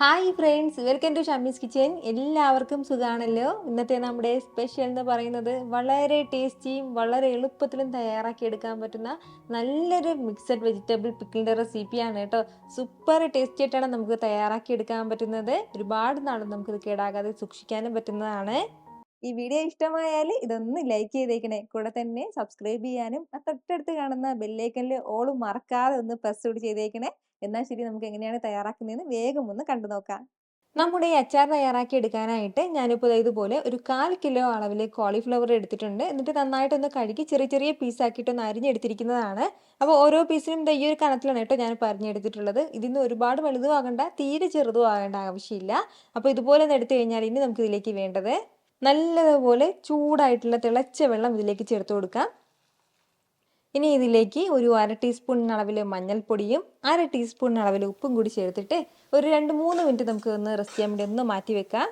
Hi friends, welcome to Shammi's kitchen. എല്ലാവർക്കും സുഖമാണല്ലോ. ഇന്നത്തെ നമ്മുടെ സ്പെഷ്യൽ എന്ന് പറയുന്നത് വളരെ ടേസ്റ്റിയും വളരെ എളുപ്പത്തിലും തയ്യാറാക്കി എടുക്കാൻ പറ്റുന്ന നല്ലൊരു മിക്സഡ് വെജിറ്റബിൾ പിക്കിളിൻ്റെ റെസിപ്പിയാണ് കേട്ടോ. സൂപ്പർ ടേസ്റ്റി ആയിട്ടാണ് നമുക്ക് തയ്യാറാക്കി എടുക്കാൻ പറ്റുന്നത്. ഒരുപാട് നാളും നമുക്കിത് കേടാകാതെ സൂക്ഷിക്കാനും പറ്റുന്നതാണ്. ഈ വീഡിയോ ഇഷ്ടമായാൽ ഇതൊന്ന് ലൈക്ക് ചെയ്തേക്കണേ. കൂടെ തന്നെ സബ്സ്ക്രൈബ് ചെയ്യാനും തൊട്ടടുത്ത് കാണുന്ന ബെല്ലൈക്കനിൽ ഓളും മറക്കാതെ ഒന്ന് പ്രസ് കൂടി ചെയ്തേക്കണേ. എന്നാൽ ശരി, നമുക്ക് എങ്ങനെയാണ് തയ്യാറാക്കുന്നതെന്ന് വേഗം ഒന്ന് കണ്ടു നോക്കാം. നമ്മുടെ ഈ അച്ചാർ തയ്യാറാക്കി എടുക്കാനായിട്ട് ഞാനിപ്പോൾ ഇതുപോലെ ഒരു 1/4 കിലോ അളവിൽ കോളിഫ്ലവർ എടുത്തിട്ടുണ്ട്. എന്നിട്ട് നന്നായിട്ടൊന്ന് കഴുകി ചെറിയ ചെറിയ പീസാക്കിയിട്ടൊന്ന് അരിഞ്ഞെടുത്തിരിക്കുന്നതാണ്. അപ്പോൾ ഓരോ പീസിനും ഈ ഒരു കനത്തിലാണ് കേട്ടോ ഞാനിപ്പോൾ അരിഞ്ഞെടുത്തിട്ടുള്ളത്. ഇതിന്ന് ഒരുപാട് വലുതും ആകണ്ട, തീരെ ചെറുതും ആകേണ്ട ആവശ്യമില്ല. അപ്പോൾ ഇതുപോലെ ഒന്ന് എടുത്തു കഴിഞ്ഞാൽ ഇനി നമുക്ക് ഇതിലേക്ക് വേണ്ടത് നല്ലതുപോലെ ചൂടായിട്ടുള്ള തിളച്ച വെള്ളം ഇതിലേക്ക് ചേർത്ത് കൊടുക്കാം. ഇനി ഇതിലേക്ക് ഒരു 1/2 ടീസ്പൂൺ അളവിൽ മഞ്ഞൾപ്പൊടിയും 1/2 ടീസ്പൂൺ അളവിൽ ഉപ്പും കൂടി ചേർത്തിട്ട് ഒരു 2-3 മിനിറ്റ് നമുക്ക് ഒന്ന് റെസ്റ്റ് ചെയ്യാൻ വേണ്ടി ഒന്ന് മാറ്റി വെക്കാം.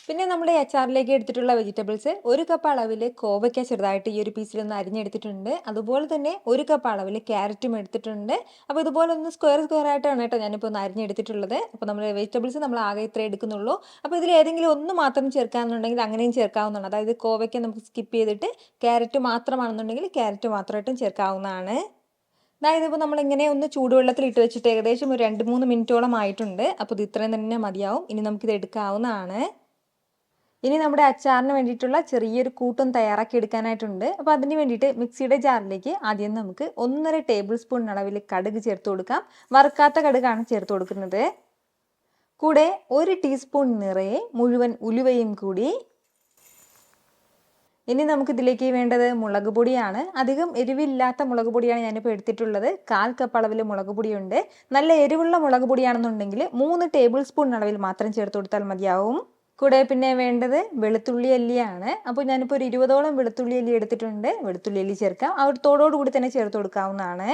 പിന്നെ നമ്മുടെ അച്ചാറിലേക്ക് എടുത്തിട്ടുള്ള വെജിറ്റബിൾസ് 1 കപ്പ് അളവിൽ കോവയ്ക്ക ചെറുതായിട്ട് ഈ ഒരു പീസിലൊന്ന് അരിഞ്ഞെടുത്തിട്ടുണ്ട്. അതുപോലെ തന്നെ 1 കപ്പ് അളവിൽ ക്യാരറ്റും എടുത്തിട്ടുണ്ട്. അപ്പോൾ ഇതുപോലെ ഒന്ന് സ്ക്വയർ ആയിട്ടാണ് കേട്ടോ ഞാനിപ്പോൾ ഒന്ന് അരിഞ്ഞെടുത്തിട്ടുള്ളത്. അപ്പോൾ നമ്മുടെ വെജിറ്റബിൾസ് നമ്മൾ ആകെ ഇത്രേ എടുക്കുന്നുള്ളൂ. അപ്പോൾ ഇതിൽ ഏതെങ്കിലും ഒന്ന് മാത്രം ചേർക്കാമെന്നുണ്ടെങ്കിൽ അങ്ങനെയും ചേർക്കാവുന്നതാണ്. അതായത് കോവയ്ക്ക നമുക്ക് സ്കിപ്പ് ചെയ്തിട്ട് ക്യാരറ്റ് മാത്രമാണെന്നുണ്ടെങ്കിൽ ക്യാരറ്റ് മാത്രമായിട്ടും ചേർക്കാവുന്നതാണ്. അതായത് ഇപ്പോൾ നമ്മളിങ്ങനെ ഒന്ന് ചൂടുവെള്ളത്തിൽ ഇട്ട് വെച്ചിട്ട് ഏകദേശം ഒരു 2-3 മിനിറ്റോളം ആയിട്ടുണ്ട്. അപ്പോൾ ഇത് ഇത്രയും തന്നെ മതിയാവും. ഇനി നമുക്കിത് എടുക്കാവുന്നതാണ്. ഇനി നമ്മുടെ അച്ചാറിന് വേണ്ടിയിട്ടുള്ള ചെറിയൊരു കൂട്ടും തയ്യാറാക്കി എടുക്കാനായിട്ടുണ്ട്. അപ്പോൾ അതിന് വേണ്ടിയിട്ട് മിക്സിയുടെ ജാറിലേക്ക് ആദ്യം നമുക്ക് 1.5 ടേബിൾ സ്പൂൺ അളവിൽ കടുക് ചേർത്ത് കൊടുക്കാം. വറുക്കാത്ത കടുകാണ് ചേർത്ത് കൊടുക്കുന്നത്. കൂടെ 1 ടീസ്പൂൺ നിറയെ മുഴുവൻ ഉലുവയും കൂടി. ഇനി നമുക്കിതിലേക്ക് വേണ്ടത് മുളക് പൊടിയാണ്. അധികം എരിവില്ലാത്ത മുളക് പൊടിയാണ് ഞാനിപ്പോൾ എടുത്തിട്ടുള്ളത്. 1/4 കപ്പ് അളവിൽ മുളക് പൊടിയുണ്ട്. നല്ല എരിവുള്ള മുളക് പൊടിയാണെന്നുണ്ടെങ്കിൽ 3 ടേബിൾ സ്പൂൺ അളവിൽ മാത്രം ചേർത്ത് കൊടുത്താൽ മതിയാവും. കൂടെ പിന്നെ വേണ്ടത് വെളുത്തുള്ളി അല്ലിയാണ്. അപ്പോൾ ഞാനിപ്പോൾ ഒരു 20ഓളം വെളുത്തുള്ളി അല്ലി എടുത്തിട്ടുണ്ട്. വെളുത്തുള്ളി അല്ലി ചേർക്കാം. ആ ഒരു തോടോട് കൂടി തന്നെ ചേർത്ത് കൊടുക്കാവുന്നതാണ്.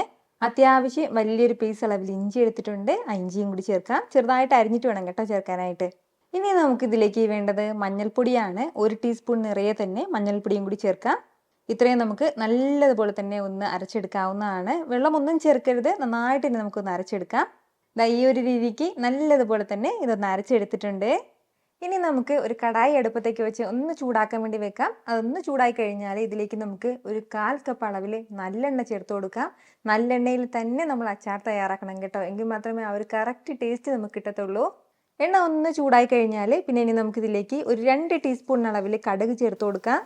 അത്യാവശ്യം വലിയൊരു പീസ് അളവിൽ ഇഞ്ചി എടുത്തിട്ടുണ്ട്. ആ ഇഞ്ചിയും കൂടി ചേർക്കാം. ചെറുതായിട്ട് അരിഞ്ഞിട്ട് വേണം കേട്ടോ ചേർക്കാനായിട്ട്. ഇനി നമുക്കിതിലേക്ക് വേണ്ടത് മഞ്ഞൾപ്പൊടിയാണ്. 1 ടീസ്പൂൺ നിറയെ തന്നെ മഞ്ഞൾപ്പൊടിയും കൂടി ചേർക്കാം. ഇത്രയും നമുക്ക് നല്ലതുപോലെ തന്നെ ഒന്ന് അരച്ചെടുക്കാവുന്നതാണ്. വെള്ളമൊന്നും ചേർക്കരുത്. നന്നായിട്ട് തന്നെ നമുക്കൊന്ന് അരച്ചെടുക്കാം. ഈ ഒരു രീതിക്ക് നല്ലതുപോലെ തന്നെ ഇതൊന്ന് അരച്ചെടുത്തിട്ടുണ്ട്. ഇനി നമുക്ക് ഒരു കടായി അടുപ്പത്തേക്ക് വെച്ച് ഒന്ന് ചൂടാക്കാൻ വേണ്ടി വെക്കാം. അതൊന്ന് ചൂടായി കഴിഞ്ഞാൽ ഇതിലേക്ക് നമുക്ക് ഒരു 1/4 കപ്പ് അളവിൽ നല്ലെണ്ണ ചേർത്ത് കൊടുക്കാം. നല്ലെണ്ണയിൽ തന്നെ നമ്മൾ അച്ചാർ തയ്യാറാക്കണം കേട്ടോ. എങ്കിൽ മാത്രമേ ആ ഒരു കറക്റ്റ് ടേസ്റ്റ് നമുക്ക് കിട്ടത്തുള്ളൂ. എണ്ണ ഒന്ന് ചൂടായി കഴിഞ്ഞാൽ പിന്നെ ഇനി നമുക്കിതിലേക്ക് ഒരു 2 ടീസ്പൂൺ അളവിൽ കടുക് ചേർത്ത് കൊടുക്കാം.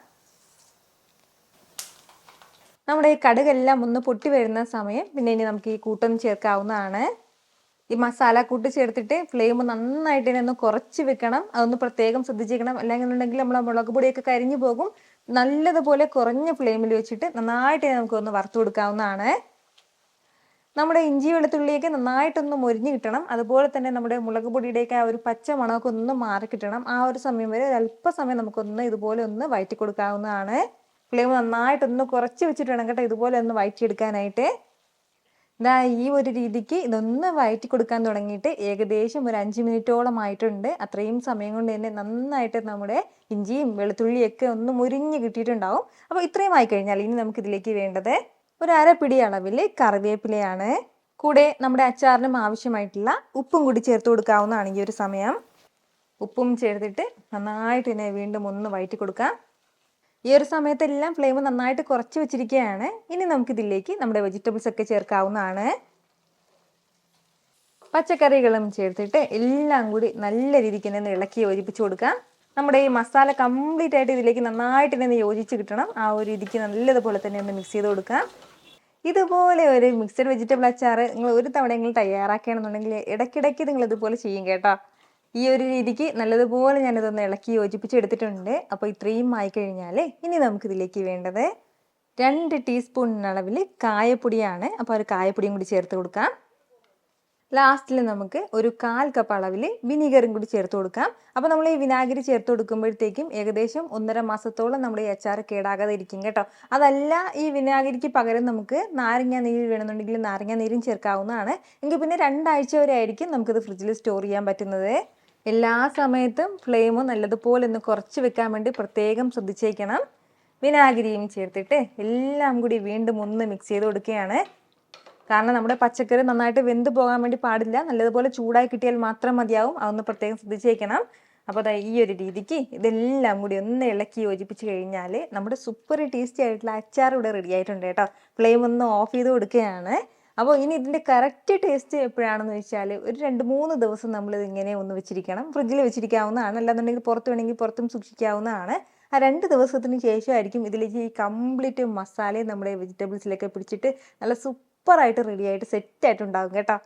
നമ്മുടെ ഈ കടുകെല്ലാം ഒന്ന് പൊട്ടി വരുന്ന സമയം പിന്നെ ഇനി നമുക്ക് ഈ കൂട്ടൊന്ന് ചേർക്കാവുന്നതാണ്. ഈ മസാല കൂട്ട് ചേർത്തിട്ട് ഫ്ലെയിം നന്നായിട്ട് തന്നെ ഒന്ന് കുറച്ച് വെക്കണം. അതൊന്ന് പ്രത്യേകം ശ്രദ്ധിച്ചേക്കണം. അല്ലെങ്കിൽ നമ്മൾ മുളക് പൊടിയൊക്കെ കരിഞ്ഞു പോകും. നല്ലതുപോലെ കുറഞ്ഞ ഫ്ലെയിമിൽ വെച്ചിട്ട് നന്നായിട്ട് നമുക്കൊന്ന് വറുത്ത് കൊടുക്കാവുന്നതാണ്. നമ്മുടെ ഇഞ്ചി വെളുത്തുള്ളിയൊക്കെ നന്നായിട്ടൊന്ന് മൊരിഞ്ഞ് കിട്ടണം. അതുപോലെ തന്നെ നമ്മുടെ മുളക് പൊടിയുടെയൊക്കെ ആ ഒരു പച്ച മണമൊക്കെ ഒന്ന് മാറി കിട്ടണം. ആ ഒരു സമയം വരെ അല്പസമയം നമുക്കൊന്ന് ഇതുപോലെ ഒന്ന് വഴറ്റി കൊടുക്കാവുന്നതാണ്. ഫ്ലെയിം നന്നായിട്ടൊന്ന് കുറച്ച് വെച്ചിട്ട് വേണം കേട്ടോ ഇതുപോലെ ഒന്ന് വഴറ്റിയെടുക്കാനായിട്ട്. ഈ ഒരു രീതിക്ക് ഇതൊന്ന് വഴറ്റി കൊടുക്കാൻ തുടങ്ങിയിട്ട് ഏകദേശം ഒരു 5 മിനിറ്റോളം ആയിട്ടുണ്ട്. അത്രയും സമയം കൊണ്ട് തന്നെ നന്നായിട്ട് നമ്മുടെ ഇഞ്ചിയും വെളുത്തുള്ളിയൊക്കെ ഒന്ന് മുരിഞ്ഞ് കിട്ടിയിട്ടുണ്ടാവും. അപ്പോൾ ഇത്രയും ആയി കഴിഞ്ഞാൽ ഇനി നമുക്കിതിലേക്ക് വേണ്ടത് ഒരു 1/2 പിടി അളവിൽ കറിവേപ്പിലയാണ്. കൂടെ നമ്മുടെ അച്ചാറിനും ആവശ്യമായിട്ടുള്ള ഉപ്പും കൂടി ചേർത്ത് കൊടുക്കാവുന്നതാണ് ഈ ഒരു സമയം. ഉപ്പും ചേർത്തിട്ട് നന്നായിട്ട് തന്നെ വീണ്ടും ഒന്ന് വഴറ്റി കൊടുക്കാം. ഈ ഒരു സമയത്തെല്ലാം ഫ്ലെയിം നന്നായിട്ട് കുറച്ച് വെച്ചിരിക്കുകയാണ്. ഇനി നമുക്കിതിലേക്ക് നമ്മുടെ വെജിറ്റബിൾസ് ഒക്കെ ചേർക്കാവുന്നതാണ്. പച്ചക്കറികളും ചേർത്തിട്ട് എല്ലാം കൂടി നല്ല രീതിക്ക് തന്നെ ഇളക്കി യോജിപ്പിച്ച് കൊടുക്കാം. നമ്മുടെ ഈ മസാല കംപ്ലീറ്റ് ആയിട്ട് ഇതിലേക്ക് നന്നായിട്ട് തന്നെ യോജിച്ച് കിട്ടണം. ആ ഒരു രീതിക്ക് നല്ലതുപോലെ തന്നെ ഒന്ന് മിക്സ് ചെയ്ത് കൊടുക്കാം. ഇതുപോലെ ഒരു മിക്സഡ് വെജിറ്റബിൾ അച്ചാർ നിങ്ങൾ ഒരു തവണ തയ്യാറാക്കുകയാണെന്നുണ്ടെങ്കിൽ ഇടയ്ക്കിടയ്ക്ക് നിങ്ങൾ ഇതുപോലെ ചെയ്യും കേട്ടോ. ഈ ഒരു രീതിക്ക് നല്ലതുപോലെ ഞാനിതൊന്ന് ഇളക്കി യോജിപ്പിച്ചെടുത്തിട്ടുണ്ട്. അപ്പോൾ ഇത്രയും ആയിക്കഴിഞ്ഞാൽ ഇനി നമുക്കിതിലേക്ക് വേണ്ടത് 2 ടീസ്പൂൺ അളവിൽ കായപ്പൊടിയാണ്. അപ്പോൾ ഒരു കായപ്പൊടിയും കൂടി ചേർത്ത് കൊടുക്കാം. ലാസ്റ്റിൽ നമുക്ക് ഒരു 1/4 കപ്പ് അളവിൽ വിനീഗറും കൂടി ചേർത്ത് കൊടുക്കാം. അപ്പോൾ നമ്മൾ ഈ വിനാഗിരി ചേർത്ത് കൊടുക്കുമ്പോഴത്തേക്കും ഏകദേശം 1.5 മാസത്തോളം നമ്മുടെ ഈ അച്ചാർ കേടാകാതെ ഇരിക്കും കേട്ടോ. അതല്ല ഈ വിനാഗിരിക്ക് പകരം നമുക്ക് നാരങ്ങ നീര് വേണമെന്നുണ്ടെങ്കിൽ നാരങ്ങ നീരും ചേർക്കാവുന്നതാണ്. എങ്കിൽ പിന്നെ 2 ആഴ്ച വരെ ആയിരിക്കും നമുക്കിത് ഫ്രിഡ്ജിൽ സ്റ്റോർ ചെയ്യാൻ പറ്റുന്നത്. എല്ലാ സമയത്തും ഫ്ലെയിം നല്ലതുപോലെ ഒന്ന് കുറച്ച് വെക്കാൻ വേണ്ടി പ്രത്യേകം ശ്രദ്ധിച്ചേക്കണം. വിനാഗിരിയും ചേർത്തിട്ട് എല്ലാം കൂടി വീണ്ടും ഒന്ന് മിക്സ് ചെയ്ത് കൊടുക്കുകയാണ്. കാരണം നമ്മുടെ പച്ചക്കറി നന്നായിട്ട് വെന്ത് പോകാൻ വേണ്ടി പാടില്ല. നല്ലതുപോലെ ചൂടായി കിട്ടിയാൽ മാത്രം മതിയാവും. അതൊന്ന് പ്രത്യേകം ശ്രദ്ധിച്ചേക്കണം. അപ്പോൾ ദാ ഈ ഒരു രീതിക്ക് ഇതെല്ലാം കൂടി ഒന്ന് ഇളക്കി യോജിപ്പിച്ച് കഴിഞ്ഞാൽ നമ്മുടെ സൂപ്പർ ടേസ്റ്റി ആയിട്ടുള്ള അച്ചാർ ഇവിടെ റെഡി ആയിട്ടുണ്ട് കേട്ടോ. ഫ്ലെയിം ഒന്ന് ഓഫ് ചെയ്ത് കൊടുക്കുകയാണ്. അപ്പോൾ ഇനി ഇതിൻ്റെ കറക്റ്റ് ടേസ്റ്റ് എപ്പോഴാണെന്ന് വെച്ചാൽ ഒരു 2-3 ദിവസം നമ്മളിത് ഇങ്ങനെ ഒന്ന് വെച്ചിരിക്കണം. ഫ്രിഡ്ജിൽ വെച്ചിരിക്കാവുന്നതാണ്. അല്ലാന്നുണ്ടെങ്കിൽ പുറത്ത് വേണമെങ്കിൽ പുറത്തും സൂക്ഷിക്കാവുന്നതാണ്. ആ 2 ദിവസത്തിന് ശേഷമായിരിക്കും ഇതിലേക്ക് ഈ കംപ്ലീറ്റ് മസാലയും നമ്മുടെ വെജിറ്റബിൾസിലൊക്കെ പിടിച്ചിട്ട് നല്ല സൂപ്പറായിട്ട് റെഡിയായിട്ട് സെറ്റായിട്ടുണ്ടാകും കേട്ടോ.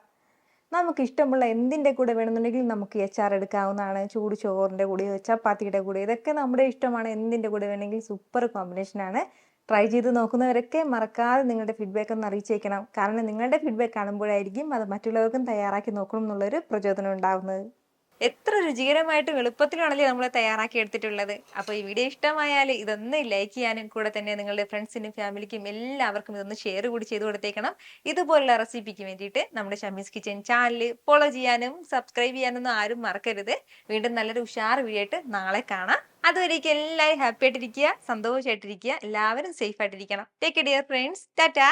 നമുക്ക് ഇഷ്ടമുള്ള എന്തിൻ്റെ കൂടെ വേണമെന്നുണ്ടെങ്കിൽ നമുക്ക് ഈ അച്ചാർ എടുക്കാവുന്നതാണ്. ചൂട് ചോറിൻ്റെ കൂടെയോ ചപ്പാത്തിയുടെ കൂടെ ഇതൊക്കെ നമ്മുടെ ഇഷ്ടമാണ്. എന്തിൻ്റെ കൂടെ വേണമെങ്കിൽ സൂപ്പർ കോമ്പിനേഷനാണ്. ട്രൈ ചെയ്ത് നോക്കുന്നവരൊക്കെ മറക്കാതെ നിങ്ങളുടെ ഫീഡ്ബാക്ക് ഒന്ന് അറിയിച്ചേക്കണം. കാരണം നിങ്ങളുടെ ഫീഡ്ബാക്ക് കാണുമ്പോഴായിരിക്കും അത് മറ്റുള്ളവർക്കും തയ്യാറാക്കി നോക്കണം എന്നുള്ളൊരു പ്രചോദനം ഉണ്ടാകുന്നത്. എത്ര രുചികരമായിട്ടും എളുപ്പത്തിലാണല്ലേ നമ്മൾ തയ്യാറാക്കി എടുത്തിട്ടുള്ളത്. അപ്പോൾ ഈ വീഡിയോ ഇഷ്ടമായാൽ ഇതൊന്ന് ലൈക്ക് ചെയ്യാനും കൂടെ തന്നെ നിങ്ങളുടെ ഫ്രണ്ട്സിനും ഫാമിലിക്കും എല്ലാവർക്കും ഇതൊന്ന് ഷെയർ കൂടി ചെയ്ത് കൊടുത്തേക്കണം. ഇതുപോലുള്ള റെസിപ്പിക്ക് വേണ്ടിയിട്ട് നമ്മുടെ ഷമീസ് കിച്ചൻ ചാനൽ ഫോളോ ചെയ്യാനും സബ്സ്ക്രൈബ് ചെയ്യാനൊന്നും ആരും മറക്കരുത്. വീണ്ടും നല്ലൊരു ഉഷാർ വീഡിയോ ആയിട്ട് നാളെ കാണാം. അതുവരേക്കും എല്ലാവരും ഹാപ്പി ആയിട്ടിരിക്കുക, സന്തോഷമായിട്ടിരിക്കുക, എല്ലാവരും സേഫ് ആയിട്ടിരിക്കണം. Take care friends. ടാറ്റാ.